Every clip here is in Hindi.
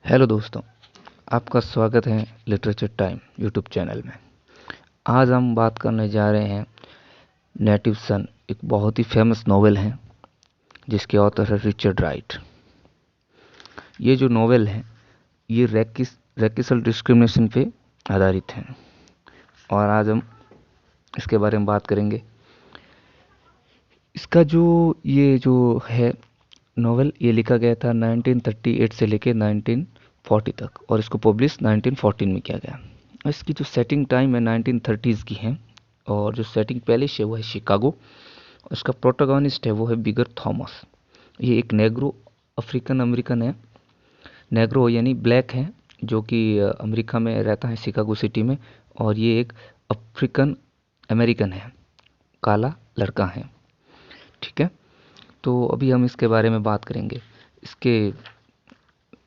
हेलो दोस्तों, आपका स्वागत है लिटरेचर टाइम यूट्यूब चैनल में। आज हम बात करने जा रहे हैं नेटिव सन, एक बहुत ही फेमस नॉवेल है जिसके ऑथर है रिचर्ड राइट। ये जो नॉवेल है ये रेकिसल डिस्क्रिमिनेशन पे आधारित है और आज हम इसके बारे में बात करेंगे। इसका ये जो है नॉवेल, ये लिखा गया था 1938 से लेके 1940 तक और इसको पब्लिश 1914 में किया गया। इसकी जो सेटिंग टाइम है 1930s की है और जो सेटिंग पैलेस है वो है शिकागो। इसका प्रोटोगोनिस्ट है वो है बिगर थॉमस। ये एक नेग्रो अफ्रीकन अमेरिकन है। नेग्रो यानी ब्लैक है जो कि अमेरिका में रहता है शिकागो सिटी में, और ये एक अफ्रीकन अमेरिकन है, काला लड़का है। ठीक है, तो अभी हम इसके बारे में बात करेंगे, इसके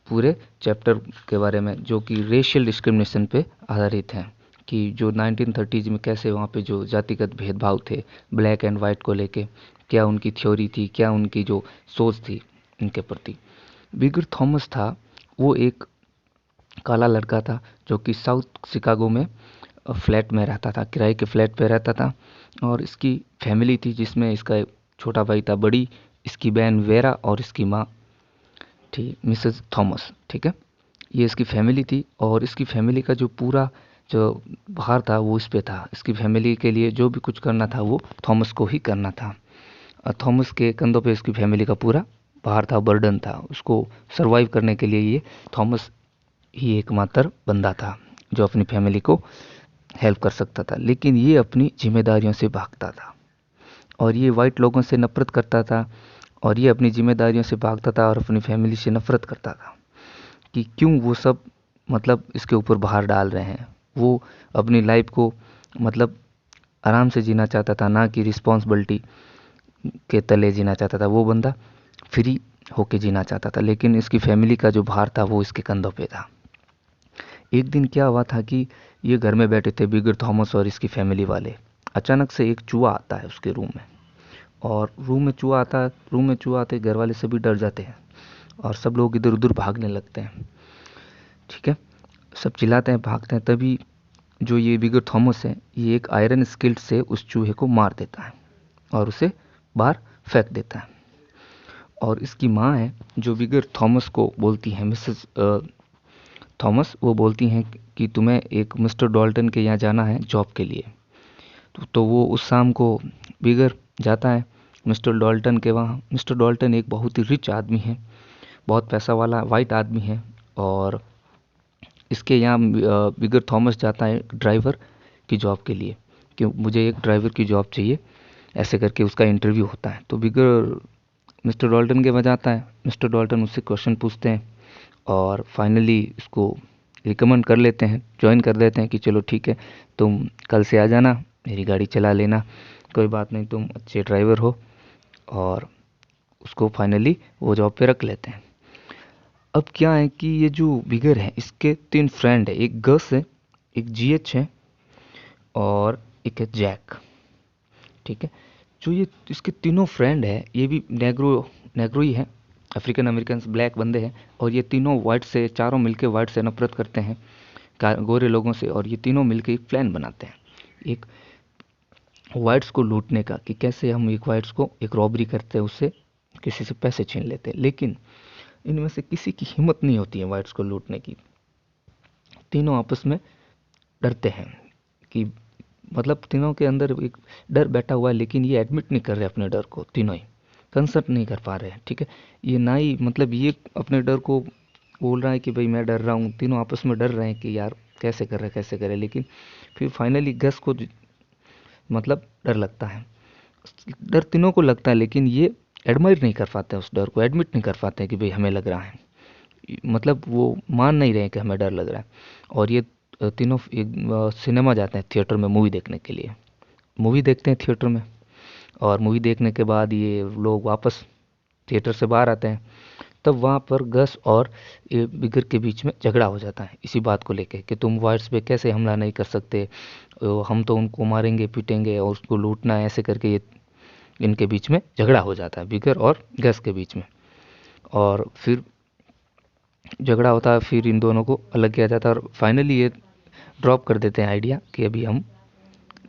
पूरे चैप्टर के बारे में जो कि रेशियल डिस्क्रिमिनेशन पे आधारित है कि जो 1930s में कैसे वहाँ पे जो जातिगत भेदभाव थे ब्लैक एंड वाइट को लेके, क्या उनकी थ्योरी थी, क्या उनकी जो सोच थी इनके प्रति। बिगर थॉमस था, वो एक काला लड़का था जो कि साउथ शिकागो में फ्लैट में रहता था, किराए के फ्लैट पे रहता था। और इसकी फैमिली थी जिसमें इसका एक छोटा भाई था, बड़ी इसकी बहन वेरा और इसकी माँ थी मिसेस थॉमस। ठीक है, ये इसकी फैमिली थी और इसकी फैमिली का जो पूरा जो भार था वो इस पे था। इसकी फैमिली के लिए जो भी कुछ करना था वो थॉमस को ही करना था। थॉमस के कंधों पे इसकी फैमिली का पूरा भार था, बर्डन था। उसको सरवाइव करने के लिए ये थॉमस ही एकमात्र बंदा था जो अपनी फैमिली को हेल्प कर सकता था। लेकिन ये अपनी जिम्मेदारियों से भागता था और ये वाइट लोगों से नफरत करता था और ये अपनी जिम्मेदारियों से भागता था और अपनी फैमिली से नफरत करता था कि क्यों वो सब मतलब इसके ऊपर भार डाल रहे हैं। वो अपनी लाइफ को मतलब आराम से जीना चाहता था, ना कि रिस्पॉन्सिबिलिटी के तले जीना चाहता था। वो बंदा फ्री होके जीना चाहता था, लेकिन इसकी फैमिली का जो भार था वो इसके कंधों पे था। एक दिन क्या हुआ था कि ये घर में बैठे थे बिगर थॉमस और इसकी फैमिली वाले। अचानक से एक चूहा आता है उसके रूम में, और रूम में चूहा आते घर वाले सभी डर जाते हैं और सब लोग इधर उधर भागने लगते हैं। ठीक है, सब चिल्लाते हैं, भागते हैं। तभी जो ये बिगर थॉमस है, ये एक आयरन स्किल्ड से उस चूहे को मार देता है और उसे बाहर फेंक देता है। और इसकी माँ है जो बिगर थॉमस को बोलती है, मिसेस थॉमस, वो बोलती हैं कि तुम्हें एक मिस्टर डॉल्टन के यहाँ जाना है जॉब के लिए। तो वो उस शाम को बिगर जाता है मिस्टर डॉल्टन के वहाँ। मिस्टर डॉल्टन एक बहुत ही रिच आदमी है, बहुत पैसा वाला वाइट आदमी है। और इसके यहाँ बिगर थॉमस जाता है ड्राइवर की जॉब के लिए, कि मुझे एक ड्राइवर की जॉब चाहिए, ऐसे करके उसका इंटरव्यू होता है। तो बिगर मिस्टर डॉल्टन के वहाँ जाता है। मिस्टर डॉल्टन उससे क्वेश्चन पूछते हैं और फाइनली इसको रिकमेंड कर लेते हैं, ज्वाइन कर देते हैं कि चलो ठीक है, तुम कल से आ जाना, मेरी गाड़ी चला लेना, कोई बात नहीं, तुम अच्छे ड्राइवर हो। और उसको फाइनली वो जॉब पे रख लेते हैं। अब क्या है कि ये जो बिगर है इसके 3 फ्रेंड है, एक गस है, एक जीएच है और एक है जैक। ठीक है, जो ये इसके तीनों फ्रेंड है ये भी नेग्रो ही है, अफ्रीकन अमेरिकन ब्लैक बंदे हैं। और ये तीनों वाइट से, चारों मिलके वाइट से नफरत करते हैं, गोरे लोगों से। और ये तीनों मिलके एक प्लान बनाते हैं एक वाइट्स को लूटने का, कि कैसे हम एक वाइट्स को एक रॉबरी करते हैं, उससे किसी से पैसे छीन लेते हैं। लेकिन इनमें से किसी की हिम्मत नहीं होती है वाइट्स को लूटने की। तीनों आपस में डरते हैं कि मतलब तीनों के अंदर एक डर बैठा हुआ है, लेकिन ये एडमिट नहीं कर रहे अपने डर को, तीनों ही कंसर्ट नहीं कर पा रहे हैं। ठीक है, ये ना ही मतलब ये अपने डर को बोल रहा है कि भाई मैं डर रहा हूँ, तीनों आपस में डर रहे हैं कि यार कैसे कर रहे कैसे करें। लेकिन फिर फाइनली गस को मतलब डर लगता है, डर तीनों को लगता है, लेकिन ये एडमायर नहीं कर पाते, उस डर को एडमिट नहीं कर पाते कि भाई हमें लग रहा है। मतलब वो मान नहीं रहे कि हमें डर लग रहा है। और ये तीनों एक सिनेमा जाते हैं, थिएटर में मूवी देखने के लिए। मूवी देखते हैं थिएटर में, और मूवी देखने के बाद ये लोग वापस थिएटर से बाहर आते हैं। तब वहाँ पर गस और ये बिगर के बीच में झगड़ा हो जाता है इसी बात को लेके कि तुम वाइट्स पे कैसे हमला नहीं कर सकते, हम तो उनको मारेंगे पीटेंगे और उसको लूटना है, ऐसे करके ये इनके बीच में झगड़ा हो जाता है बिगर और गस के बीच में। और फिर झगड़ा होता है, फिर इन दोनों को अलग किया जाता है और फाइनली ये ड्रॉप कर देते हैं आइडिया कि अभी हम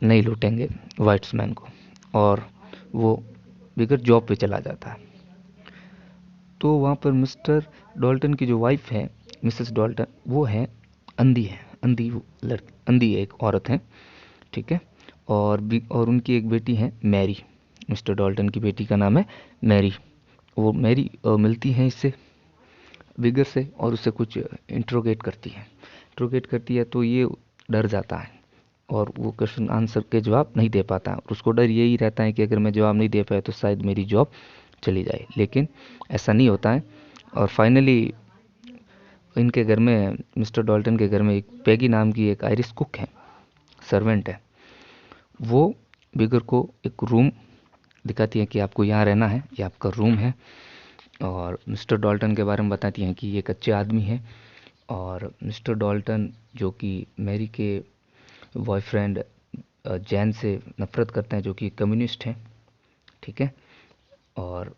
नहीं लूटेंगे वाइट्समैन को, और वो बिगर जॉब पे चला जाता है। तो वहाँ पर मिस्टर डॉल्टन की जो वाइफ है, मिसेस डॉल्टन, वो है अंधी लड़की, अंधी एक औरत है, ठीक है। और उनकी एक बेटी है मैरी, मिस्टर डॉल्टन की बेटी का नाम है मैरी। वो मैरी मिलती है इससे, विगर से, और उससे कुछ इंट्रोगेट करती है, तो ये डर जाता है और वो क्वेश्चन आंसर के जवाब नहीं दे पाता, और उसको डर यही रहता है कि अगर मैं जवाब नहीं दे पाया तो शायद मेरी जॉब चली जाए, लेकिन ऐसा नहीं होता है। और फाइनली इनके घर में, मिस्टर डॉल्टन के घर में, एक पैगी नाम की एक आयरिश कुक है, सर्वेंट है। वो बिगर को एक रूम दिखाती है कि आपको यहाँ रहना है, ये आपका रूम है, और मिस्टर डॉल्टन के बारे में बताती हैं कि ये एक अच्छे आदमी है। और मिस्टर डॉल्टन जो कि मैरी के बॉयफ्रेंड जैन से नफरत करते हैं, जो कि कम्युनिस्ट हैं, ठीक है। और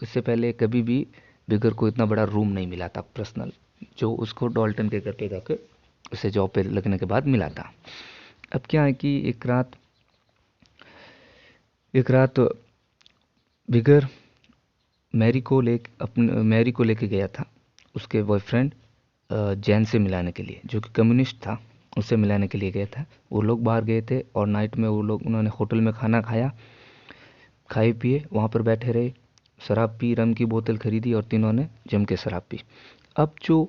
इससे पहले कभी भी बिगर को इतना बड़ा रूम नहीं मिला था पर्सनल, जो उसको डॉल्टन के घर पे जाकर उसे जॉब पे लगने के बाद मिला था। अब क्या है कि एक रात बिगर मैरी को लेके गया था उसके बॉयफ्रेंड जैन से मिलाने के लिए, जो कि कम्युनिस्ट था, उससे मिलाने के लिए गया था। वो लोग बाहर गए थे और नाइट में उन्होंने होटल में खाना खाया, खाए पिए वहाँ पर बैठे रहे, शराब पी, रम की बोतल खरीदी और तीनों ने जम के शराब पी। अब जो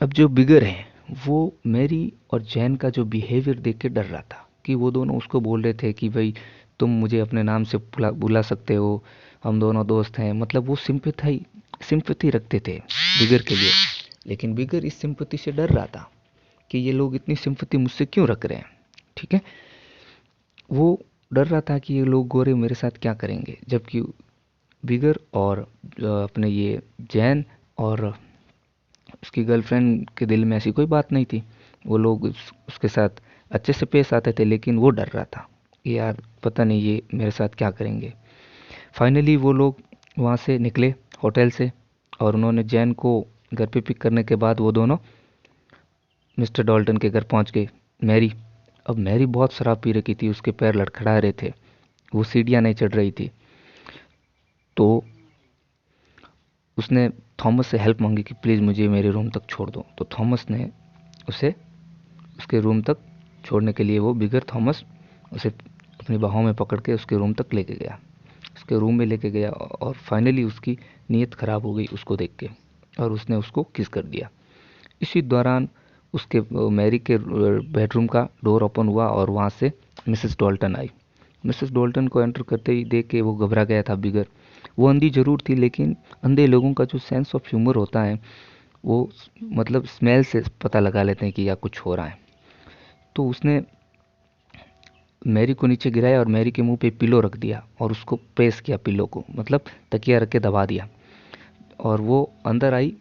अब जो बिगर है, वो मैरी और जैन का जो बिहेवियर देख के डर रहा था, कि वो दोनों उसको बोल रहे थे कि भाई तुम मुझे अपने नाम से बुला सकते हो, हम दोनों दोस्त हैं, मतलब वो सिंपैथी रखते थे बिगर के लिए। लेकिन बिगर इस सिंपैथी से डर रहा था कि ये लोग इतनी सिंपैथी मुझसे क्यों रख रहे हैं, ठीक है। वो डर रहा था कि ये लोग गोरे मेरे साथ क्या करेंगे, जबकि बिगर और अपने ये जैन और उसकी गर्लफ्रेंड के दिल में ऐसी कोई बात नहीं थी। वो लोग उसके साथ अच्छे से पेश आते थे, लेकिन वो डर रहा था कि यार पता नहीं ये मेरे साथ क्या करेंगे। फाइनली वो लोग वहाँ से निकले होटल से, और उन्होंने जैन को घर पे पिक करने के बाद वो दोनों मिस्टर डॉल्टन के घर पहुँच गए। मैरी अब मैरी बहुत शराब पी रखी थी, उसके पैर लड़खड़ा रहे थे, वो सीढ़ियाँ नहीं चढ़ रही थी। तो उसने थॉमस से हेल्प मांगी कि प्लीज़ मुझे मेरे रूम तक छोड़ दो। तो थॉमस ने उसे उसके रूम तक छोड़ने के लिए, वो बिगर थॉमस उसे अपनी बाहों में पकड़ के उसके रूम तक लेके गया, उसके रूम में लेके गया, और फाइनली उसकी नीयत ख़राब हो गई उसको देख के, और उसने उसको किस कर दिया। इसी दौरान उसके मैरी के बेडरूम का डोर ओपन हुआ और वहाँ से मिसेस डॉल्टन आई। मिसेस डॉल्टन को एंटर करते ही देख के वो घबरा गया था बिगर। वो अंधी जरूर थी, लेकिन अंधे लोगों का जो सेंस ऑफ ह्यूमर होता है, वो मतलब स्मेल से पता लगा लेते हैं कि या कुछ हो रहा है। तो उसने मैरी को नीचे गिराया और मैरी के मुंह पे पिलो रख दिया और उसको प्रेस किया, पिलो को मतलब तकिया रख के दबा दिया। और वो अंदर आई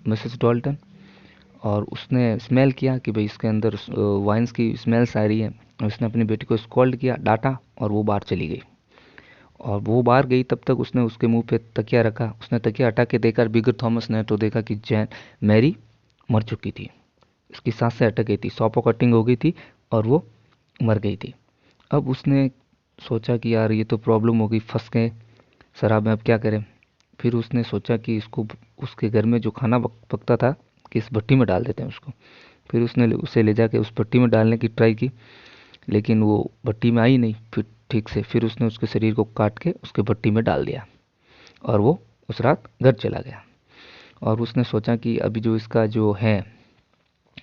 मिसेस डॉल्टन, और उसने स्मेल किया कि भाई इसके अंदर वाइन्स की स्मेल्स आ रही है। उसने अपनी बेटी को स्कॉल्ड किया, डांटा, और वो बाहर चली गई। और वो बाहर गई तब तक उसने उसके मुंह पे तकिया रखा। उसने तकिया हटा के देखा बिगर थॉमस ने, तो देखा कि जैन मैरी मर चुकी थी, उसकी सांसें अटक गई थी, सॉपो कटिंग हो गई थी और वो मर गई थी। अब उसने सोचा कि यार ये तो प्रॉब्लम हो गई, फंस गए शराब में, अब क्या करें। फिर उसने सोचा कि इसको उसके घर में जो खाना पकता था कि इस भट्टी में डाल देते हैं उसको। फिर उसने उसे ले जाके उस भट्टी में डालने की ट्राई की, लेकिन वो भट्टी में आई नहीं फिर ठीक से। फिर उसने उसके शरीर को काट के उसके भट्टी में डाल दिया और वो उस रात घर चला गया। और उसने सोचा कि अभी जो इसका जो है,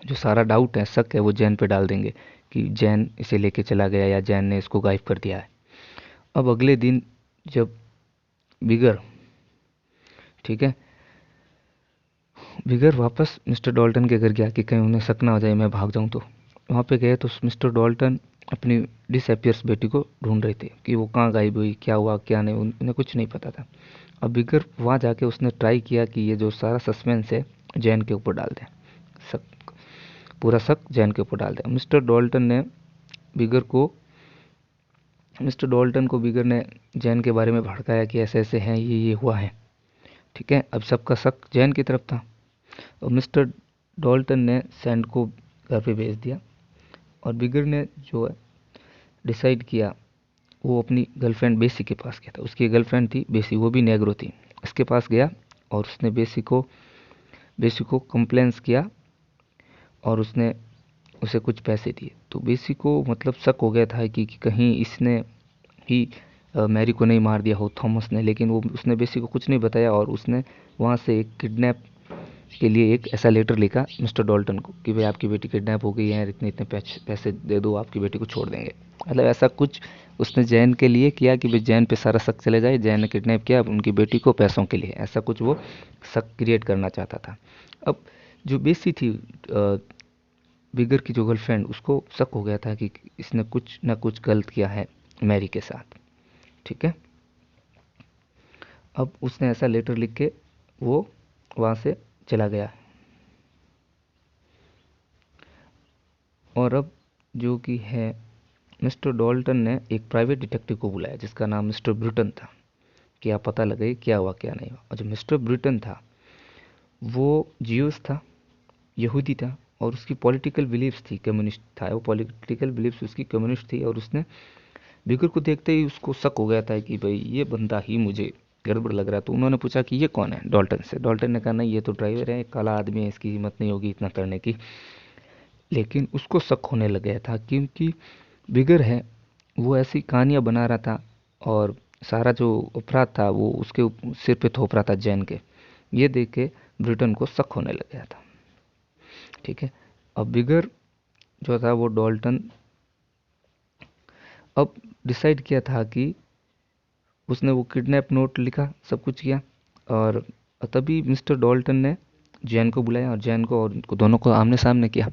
जो सारा डाउट है, शक है, वो जैन पे डाल देंगे कि जैन इसे लेके चला गया या जैन ने इसको गायब कर दिया है। अब अगले दिन जब बिगर, ठीक है, बिगर वापस मिस्टर डॉल्टन के घर गया कि कहीं उन्हें शक ना हो जाए मैं भाग जाऊं, तो वहाँ पे गए तो मिस्टर डॉल्टन अपनी डिसअपियर्स बेटी को ढूंढ रहे थे कि वो कहाँ गायब हुई, क्या हुआ क्या नहीं, उन्हें कुछ नहीं पता था। अब बिगर वहाँ जाके उसने ट्राई किया कि ये जो सारा सस्पेंस है जैन के ऊपर डाल दें, शक, पूरा शक जैन के ऊपर डाल दें। बिगर को मिस्टर डॉल्टन को बिगर ने जैन के बारे में भड़काया कि ऐसे ऐसे हैं, ये हुआ है। ठीक है, अब सबका शक जैन की तरफ था और मिस्टर डॉल्टन ने सैंड को घर पे भेज दिया और बिगर ने जो है डिसाइड किया, वो अपनी गर्लफ्रेंड बेसी के पास गया था। उसकी गर्लफ्रेंड थी बेसी, वो भी नेग्रो थी। इसके पास गया और उसने बेसी को कंप्लेंस किया और उसने उसे कुछ पैसे दिए। तो बेसी को मतलब शक हो गया था कि कहीं इसने ही मैरी को नहीं मार दिया हो थॉमस ने, लेकिन वो उसने बेसी को कुछ नहीं बताया और उसने वहाँ से एक किडनैप के लिए एक ऐसा लेटर लिखा मिस्टर डॉल्टन को कि भाई आपकी बेटी किडनैप हो गई है, इतने इतने पैसे दे दो, आपकी बेटी को छोड़ देंगे। मतलब ऐसा कुछ उसने जैन के लिए किया कि भाई जैन पे सारा शक चले जाए, जैन ने किडनैप किया उनकी बेटी को पैसों के लिए, ऐसा कुछ वो शक क्रिएट करना चाहता था। अब जो बेसी थी बिगर की जो गर्लफ्रेंड, उसको शक हो गया था कि इसने कुछ ना कुछ गलत किया है मैरी के साथ। ठीक है, अब उसने ऐसा लेटर लिख के वो वहाँ से चला गया और अब जो कि है मिस्टर डॉल्टन ने एक प्राइवेट डिटेक्टिव को बुलाया जिसका नाम मिस्टर ब्रिटन था कि आप पता लगाइए क्या हुआ क्या नहीं हुआ। और जो मिस्टर ब्रिटन था वो जियूस था, यहूदी था और उसकी पॉलिटिकल बिलीफ्स थी कम्युनिस्ट था, वो पॉलिटिकल बिलीफ्स उसकी कम्युनिस्ट थी। और उसने बिगर को देखते ही उसको शक हो गया था कि भाई ये बंदा ही मुझे गड़बड़ लग रहा है। तो उन्होंने पूछा कि ये कौन है डॉल्टन से। डॉल्टन ने कहा नहीं ये तो ड्राइवर है, काला आदमी है, इसकी हिम्मत नहीं होगी इतना करने की। लेकिन उसको शक होने लग गया था क्योंकि बिगर है वो ऐसी कहानियां बना रहा था और सारा जो अपराध था वो उसके सिर पे थोप रहा था जैन के। ये देख के ब्रिटन को शक होने लग गया था। ठीक है, अब बिगर जो था वो डॉल्टन अब डिसाइड किया था कि उसने वो किडनैप नोट लिखा, सब कुछ किया और तभी मिस्टर डॉल्टन ने जैन को बुलाया और जैन को और उनको दोनों को आमने सामने किया,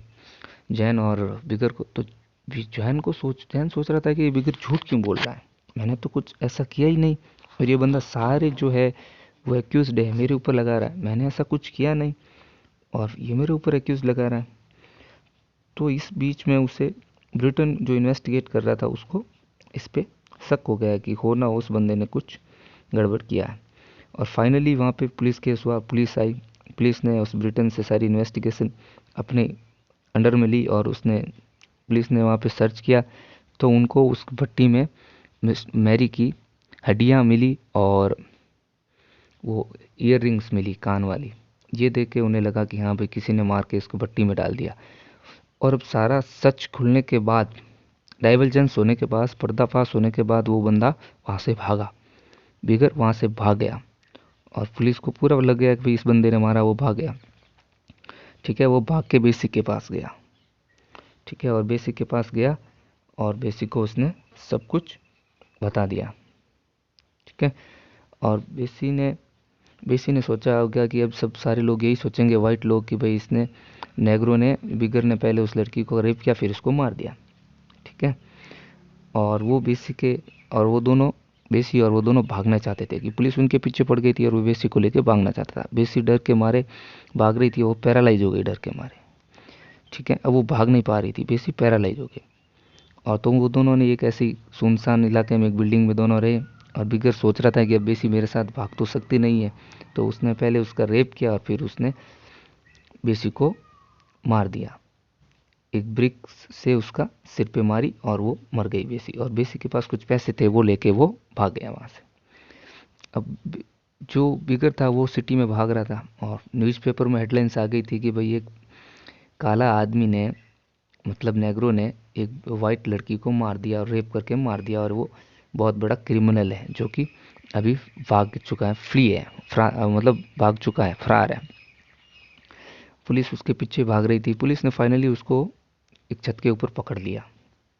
जैन और बिगर को। तो जैन सोच रहा था कि ये बिगर झूठ क्यों बोल रहा है, मैंने तो कुछ ऐसा किया ही नहीं और ये बंदा सारे जो है वो एक्यूज्ड है मेरे ऊपर लगा रहा है, मैंने ऐसा कुछ किया नहीं और ये मेरे ऊपर एक्यूज लगा रहा है। तो इस बीच में उसे ब्रिटन जो इन्वेस्टिगेट कर रहा था उसको इस पे शक हो गया कि हो ना उस बंदे ने कुछ गड़बड़ किया है। और फाइनली वहाँ पे पुलिस केस हुआ, पुलिस आई, पुलिस ने उस ब्रिटेन से सारी इन्वेस्टिगेशन अपने अंडर में ली और पुलिस ने वहाँ पे सर्च किया तो उनको उस भट्टी में मैरी की हड्डियाँ मिली और वो ईयर रिंग्स मिली कान वाली। ये देख के उन्हें लगा कि हाँ भाई किसी ने मार के इसको भट्टी में डाल दिया। और अब सारा सच खुलने के बाद, डाइवर्जेंस होने के बाद, पर्दाफाश होने के बाद वो बंदा वहाँ से भागा, बिगर वहाँ से भाग गया और पुलिस को पूरा लग गया कि भाई इस बंदे ने मारा, वो भाग गया। ठीक है, वो भाग के बेसिक के पास गया। ठीक है, और बेसिक के पास गया और बेसिक को उसने सब कुछ बता दिया। ठीक है, और बेसी ने सोचा होगा कि अब सब सारे लोग यही सोचेंगे, वाइट लोग, कि भाई इसने नेग्रो ने बिगर ने पहले उस लड़की को रेप किया फिर उसको मार दिया। ठीक है, और वो बेसी और वो दोनों भागना चाहते थे कि पुलिस उनके पीछे पड़ गई थी और वो बेसी को लेके भागना चाहता था। बेसी डर के मारे भाग रही थी, वो पैरालाइज हो गई डर के मारे। ठीक है, अब वो भाग नहीं पा रही थी, बेसी पैरालाइज हो गई। और तो वो दोनों ने एक ऐसी सुनसान इलाके में एक बिल्डिंग में दोनों रहे और बिगर सोच रहा था कि अब बेसी मेरे साथ भाग तो सकती नहीं है, तो उसने पहले उसका रेप किया और फिर उसने बेसी को मार दिया, एक ब्रिक से उसका सिर पे मारी और वो मर गई बेसी। और बेसी के पास कुछ पैसे थे वो लेके वो भाग गया वहाँ से। अब जो बिगर था वो सिटी में भाग रहा था और न्यूज़पेपर में हेडलाइंस आ गई थी कि भाई एक काला आदमी ने, मतलब नेग्रो ने, एक वाइट लड़की को मार दिया और रेप करके मार दिया और वो बहुत बड़ा क्रिमिनल है जो कि अभी भाग चुका है, मतलब भाग चुका है, फरार है। पुलिस उसके पीछे भाग रही थी। पुलिस ने फाइनली उसको एक छत के ऊपर पकड़ लिया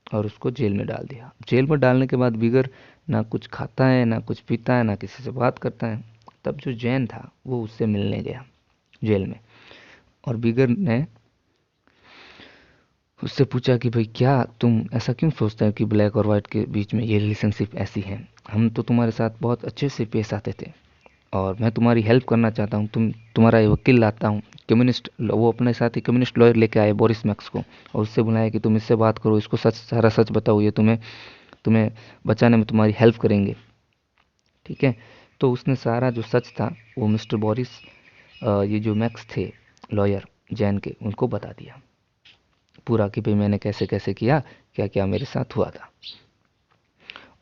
और उसको जेल में डाल दिया। जेल में डालने के बाद बिगर ना कुछ खाता है, ना कुछ पीता है, ना किसी से बात करता है। तब जो जैन था वो उससे मिलने गया जेल में और बिगर ने उससे पूछा कि भाई क्या तुम ऐसा क्यों सोचते हो कि ब्लैक और वाइट के बीच में ये रिलेशनशिप ऐसी है, हम तो तुम्हारे साथ बहुत अच्छे से पेश आते थे और मैं तुम्हारी हेल्प करना चाहता हूँ, तुम्हारा ये वकील लाता हूँ, कम्युनिस्ट, वो अपने साथ ही कम्युनिस्ट लॉयर लेके आए बोरिस मैक्स को और उससे बुलाया कि तुम इससे बात करो, इसको सारा सच बताओ, ये तुम्हें तुम्हें बचाने में तुम्हारी हेल्प करेंगे। ठीक है, तो उसने सारा जो सच था वो मिस्टर बोरिस, ये जो मैक्स थे लॉयर जैन के, उनको बता दिया पूरा कि भाई मैंने कैसे कैसे किया, क्या क्या मेरे साथ हुआ था।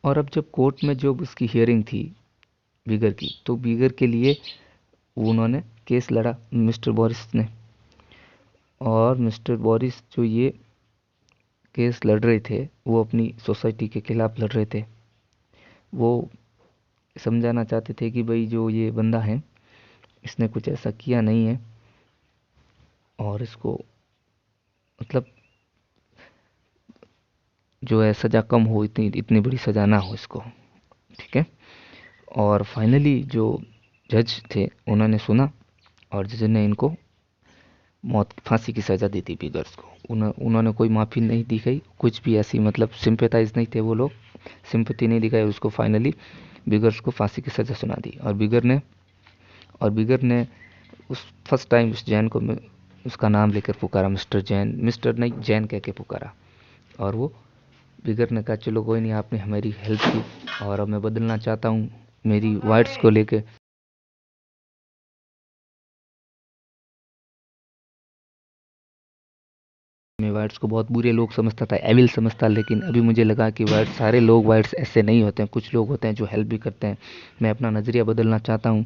और अब जब कोर्ट में जब उसकी हियरिंग थी बीगर की, तो बीगर के लिए उन्होंने केस लड़ा मिस्टर बोरिस ने। और मिस्टर बोरिस जो ये केस लड़ रहे थे वो अपनी सोसाइटी के खिलाफ लड़ रहे थे। वो समझाना चाहते थे कि भाई जो ये बंदा है इसने कुछ ऐसा किया नहीं है और इसको मतलब जो है सज़ा कम हो, इतनी इतनी बड़ी सज़ा ना हो इसको, ठीक है। और फाइनली जो जज थे उन्होंने सुना और जज ने इनको मौत फांसी की सज़ा दी थी बिगर्स को। उन्होंने कोई माफ़ी नहीं दिखाई, कुछ भी ऐसी मतलब सिंपैथाइज नहीं थे वो लोग, सिंपैथी नहीं दिखाई। उसको फाइनली बिगर्स को फांसी की सज़ा सुना दी। और बिगर ने उस फर्स्ट टाइम उस जैन को उसका नाम लेकर पुकारा, मिस्टर जैन, मिस्टर नहीं जैन कह के पुकारा। और वो बिगर ने कहा चलो कोई नहीं, आपने हमारी हेल्प की और अब मैं बदलना चाहता हूँ मेरी वाइट्स को लेके। मैं वाइट्स को बहुत बुरे लोग समझता था, एविल समझता, लेकिन अभी मुझे लगा कि वाइट्स, सारे लोग वाइट्स ऐसे नहीं होते हैं, कुछ लोग होते हैं जो हेल्प भी करते हैं। मैं अपना नज़रिया बदलना चाहता हूँ।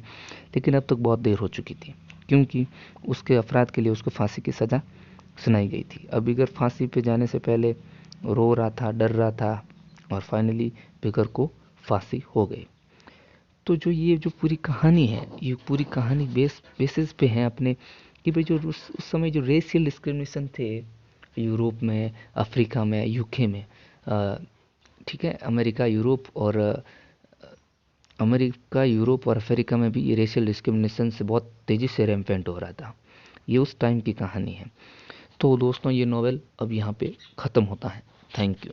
लेकिन अब तक बहुत देर हो चुकी थी, क्योंकि उसके अपराध के लिए उसको फांसी की सज़ा सुनाई गई थी। अब बिगर फांसी पे जाने से पहले रो रहा था, डर रहा था, और फाइनली बिगर को फांसी हो गई। तो जो ये जो पूरी कहानी है, ये पूरी कहानी बेसिस पे है अपने कि भाई जो उस समय जो रेशियल डिस्क्रिमिनेशन थे यूरोप में, अफ्रीका में, यूके में, ठीक है, अमेरिका, यूरोप और अफ्रीका में भी ये रेशियल डिस्क्रिमिनेशन से बहुत तेज़ी से रैम्पेंट हो रहा था। ये उस टाइम की कहानी है। तो दोस्तों ये नॉवेल अब यहाँ पे ख़त्म होता है। Thank you.